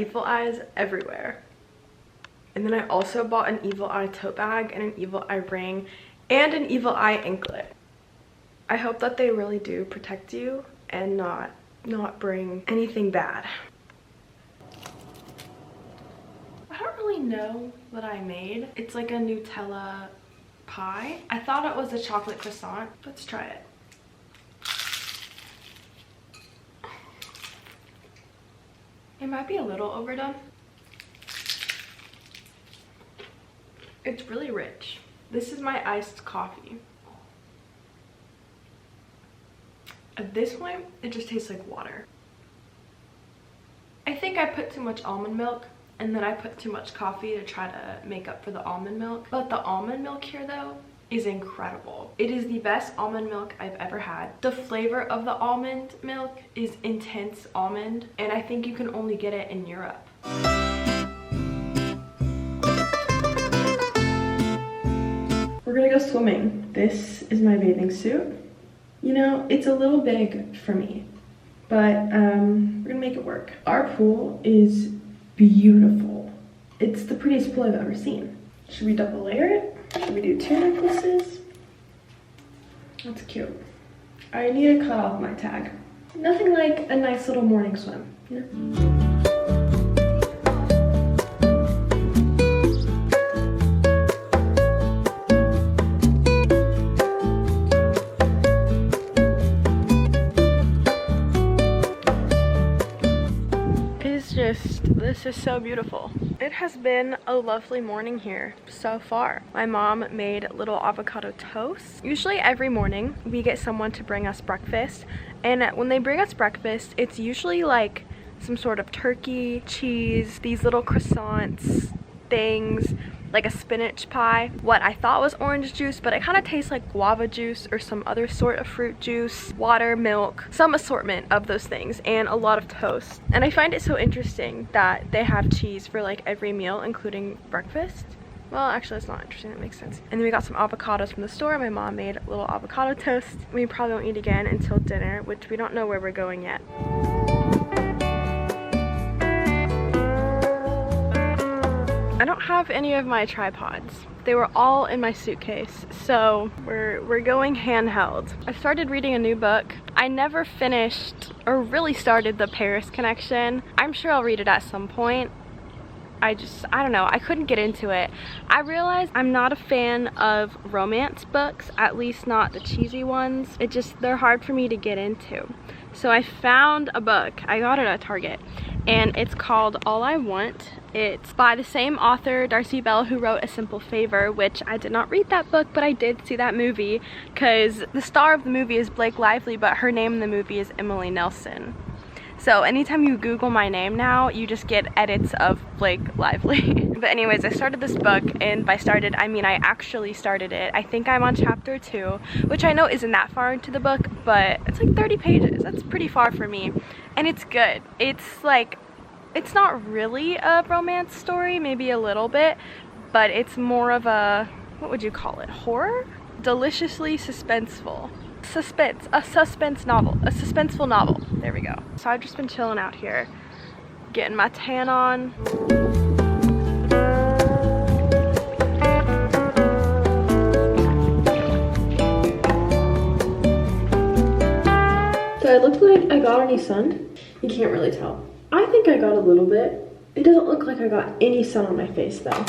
evil eyes everywhere. And then I also bought an evil eye tote bag and an evil eye ring and an evil eye anklet. I hope that they really do protect you and not bring anything bad. I don't really know what I made. It's like a Nutella pie. I thought it was a chocolate croissant. Let's try it. It might be a little overdone. It's really rich. This is my iced coffee. At this point, it just tastes like water. I think I put too much almond milk and then I put too much coffee to try to make up for the almond milk. But the almond milk here though is incredible. It is the best almond milk I've ever had. The flavor of the almond milk is intense almond, and I think you can only get it in Europe. We're gonna go swimming. This is my bathing suit. You know, it's a little big for me, but we're gonna make it work. Our pool is beautiful. It's the prettiest pool I've ever seen. Should we double layer it? Should we do 2 necklaces? That's cute. I need to cut off my tag. Nothing like a nice little morning swim, you know? This is so beautiful. It has been a lovely morning here so far. My mom made little avocado toast. Usually every morning we get someone to bring us breakfast, and when they bring us breakfast, it's usually like some sort of turkey, cheese, these little croissants things, like a spinach pie. What I thought was orange juice, but it kind of tastes like guava juice or some other sort of fruit juice, water, milk, some assortment of those things, and a lot of toast. And I find it so interesting that they have cheese for like every meal, including breakfast. Well, actually, it's not interesting. That makes sense. And then we got some avocados from the store. My mom made a little avocado toast. We probably won't eat again until dinner, which we don't know where we're going yet. I don't have any of my tripods. They were all in my suitcase, so we're going handheld. I started reading a new book. I never finished or really started The Paris Connection. I'm sure I'll read it at some point. I don't know, I couldn't get into it. I realized I'm not a fan of romance books, at least not the cheesy ones. They're hard for me to get into. So I found a book, I got it at Target, and it's called All I Want. It's by the same author, Darcy Bell, who wrote A Simple Favor, which I did not read that book, but I did see that movie, because the star of the movie is Blake Lively, but her name in the movie is Emily Nelson. So anytime you Google my name now, you just get edits of Blake Lively. But anyways, I started this book, and by started, I mean I actually started it. I think I'm on chapter 2, which I know isn't that far into the book, but it's like 30 pages. That's pretty far for me. And it's good. It's like, it's not really a romance story, maybe a little bit, but it's more of a, what would you call it, horror? Deliciously suspenseful. A suspenseful novel. There we go. So I've just been chilling out here, getting my tan on. Do I look like I got any sun? You can't really tell. I think I got a little bit. It doesn't look like I got any sun on my face though.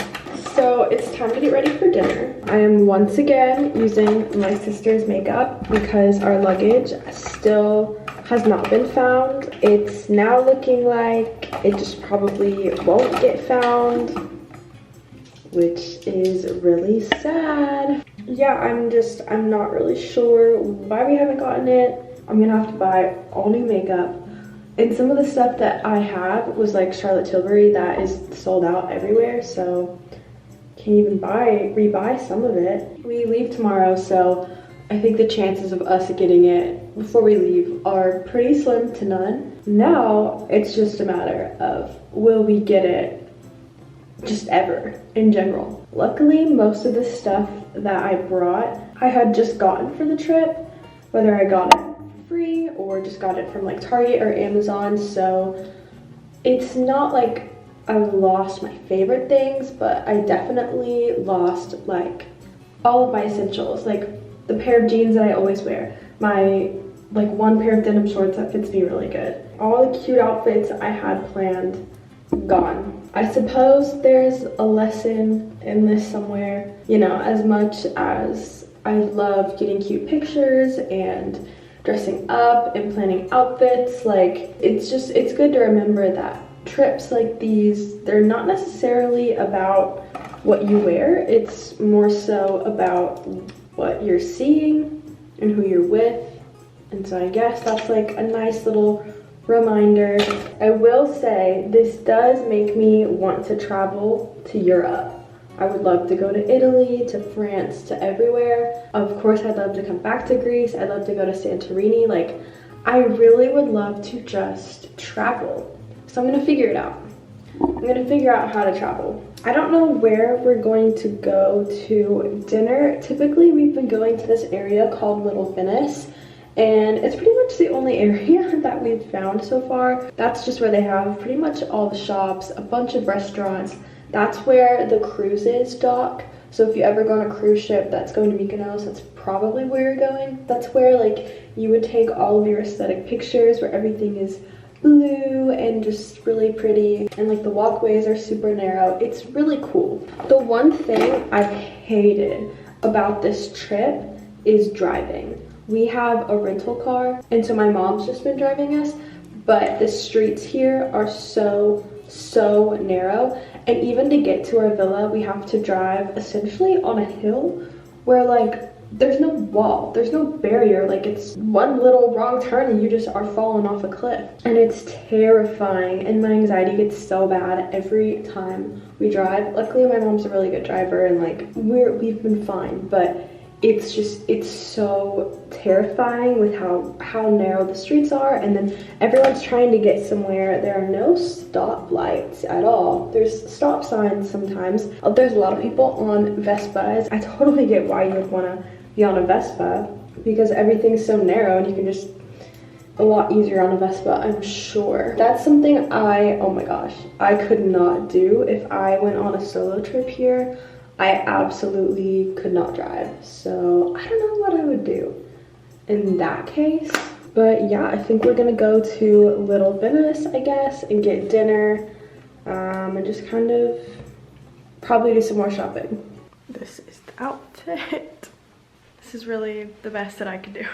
So it's time to get ready for dinner. I am once again using my sister's makeup because our luggage still has not been found. It's now looking like it just probably won't get found, which is really sad. Yeah, I'm not really sure why we haven't gotten it. I'm gonna have to buy all new makeup. And some of the stuff that I have was like Charlotte Tilbury that is sold out everywhere, so can't even rebuy some of it. We leave tomorrow, so I think the chances of us getting it before we leave are pretty slim to none. Now it's just a matter of will we get it just ever in general. Luckily, most of the stuff that I brought I had just gotten for the trip, whether I got it free or just got it from like Target or Amazon, so it's not like I lost my favorite things, but I definitely lost like all of my essentials, like the pair of jeans that I always wear, my like one pair of denim shorts that fits me really good. All the cute outfits I had planned, gone. I suppose there's a lesson in this somewhere. You know, as much as I love getting cute pictures and dressing up and planning outfits, like it's good to remember that trips like these, they're not necessarily about what you wear. It's more so about what you're seeing and who you're with. And so I guess that's like a nice little reminder. I will say this does make me want to travel to Europe. I would love to go to Italy, to France, to everywhere. Of course, I'd love to come back to Greece. I'd love to go to Santorini. Like, I really would love to just travel. So I'm gonna figure it out. I'm gonna figure out how to travel. I don't know where we're going to go to dinner. Typically, we've been going to this area called Little Venice, and it's pretty much the only area that we've found so far. That's just where they have pretty much all the shops, a bunch of restaurants. That's where the cruises dock. So if you ever go on a cruise ship that's going to Mykonos, that's probably where you're going. That's where like you would take all of your aesthetic pictures, where everything is blue and just really pretty, and like the walkways are super narrow. It's really cool. The one thing I've hated about this trip is driving. We have a rental car, and so my mom's just been driving us, but the streets here are so narrow, and even to get to our villa we have to drive essentially on a hill where like there's no wall, there's no barrier, like it's one little wrong turn and you just are falling off a cliff. And it's terrifying, and my anxiety gets so bad every time we drive. Luckily my mom's a really good driver, and like we've been fine, but it's so terrifying with how narrow the streets are. And then everyone's trying to get somewhere. There are no stop lights at all. There's stop signs sometimes. There's a lot of people on Vespas. I totally get why you would want to be on a Vespa, because everything's so narrow and you can just a lot easier on a Vespa, I'm sure. That's something oh my gosh, I could not do if I went on a solo trip here. I absolutely could not drive, so I don't know what I would do in that case. But yeah, I think we're gonna go to Little Venice, I guess, and get dinner, and just kind of probably do some more shopping. This is the outfit. This is really the best that I could do.